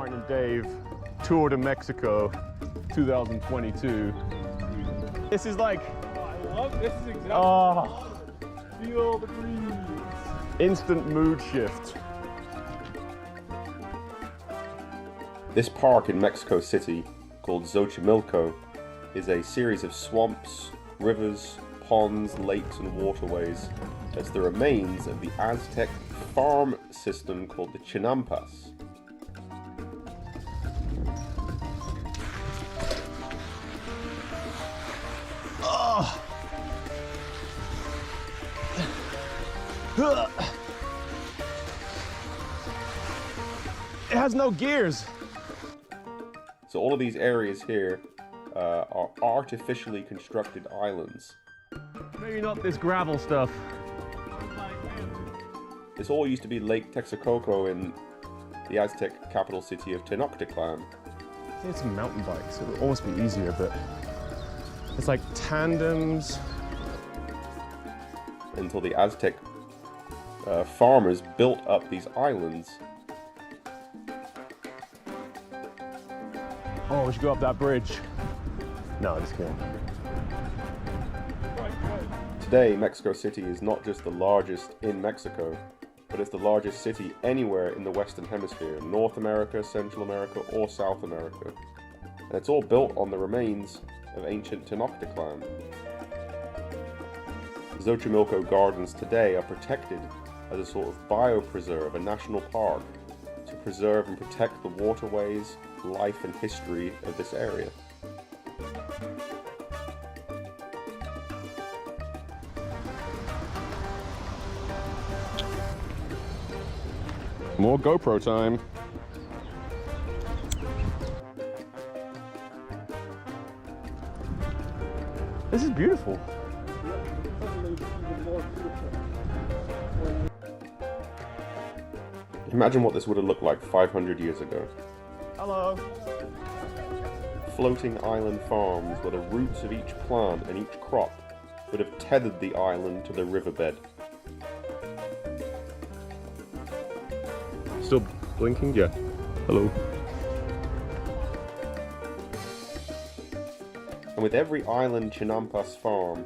Martin and Dave Tour de Mexico 2022. This is like, I love this. Is exactly. Feel the breeze. Instant mood shift. This park in Mexico City, called Xochimilco, is a series of swamps, rivers, ponds, lakes and waterways that's the remains of the Aztec farm system called the Chinampas. It has no gears. So all of these areas here are artificially constructed islands. Maybe not this gravel stuff. This all used to be Lake Texcoco in the Aztec capital city of Tenochtitlan. It's mountain bikes. It would almost be easier, but it's like tandems. Until the Aztec farmers built up these islands. Oh, we should go up that bridge. No, just kidding. Today, Mexico City is not just the largest in Mexico, but it's the largest city anywhere in the Western Hemisphere, North America, Central America, or South America. And it's all built on the remains of ancient Tenochtitlan. Xochimilco gardens today are protected as a sort of biopreserve, a national park, to preserve and protect the waterways, life and history of this area. More GoPro time. This is beautiful. Imagine what this would have looked like 500 years ago. Hello. Floating island farms where the roots of each plant and each crop would have tethered the island to the riverbed. Still blinking? Yeah. Hello. And with every island Chinampas farm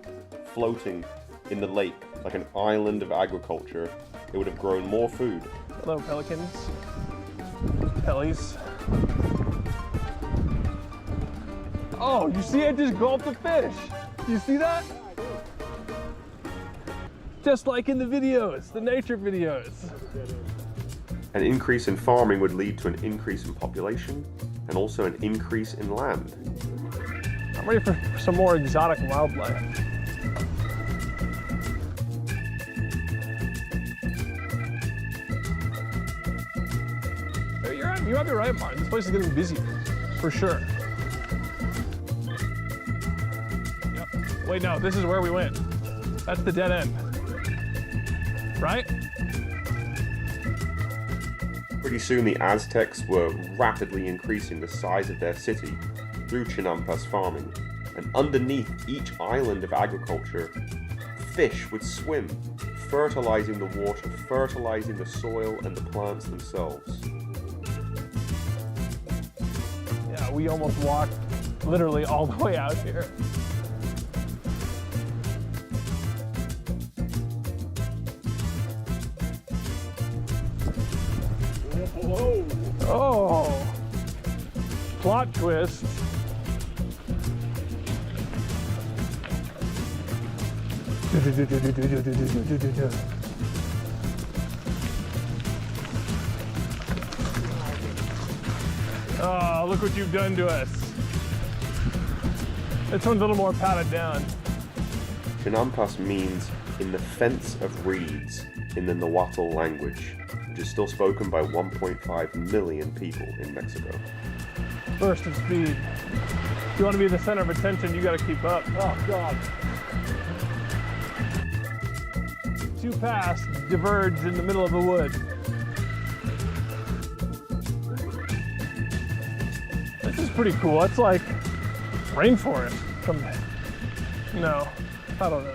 floating in the lake like an island of agriculture, it would have grown more food. Hello, pelicans. Pellies. Oh, you see it just gulped the fish. You see that? Just like in the videos, the nature videos. An increase in farming would lead to an increase in population and also an increase in land. I'm ready for some more exotic wildlife. You might be right, Martin. This place is getting busy, for sure. Yep. Wait, no, this is where we went. That's the dead end. Right? Pretty soon the Aztecs were rapidly increasing the size of their city through Chinampas farming. And underneath each island of agriculture, fish would swim, fertilizing the water, fertilizing the soil and the plants themselves. We almost walked literally all the way out here. Whoa. Oh, plot twist. Oh, look what you've done to us. This one's a little more padded down. Chinampas means in the fence of reeds in the Nahuatl language, which is still spoken by 1.5 million people in Mexico. Burst of speed. If you want to be the center of attention, you got to keep up. Oh, God. Two paths diverge in the middle of the wood. This is pretty cool. It's like rainforest. No, I don't know.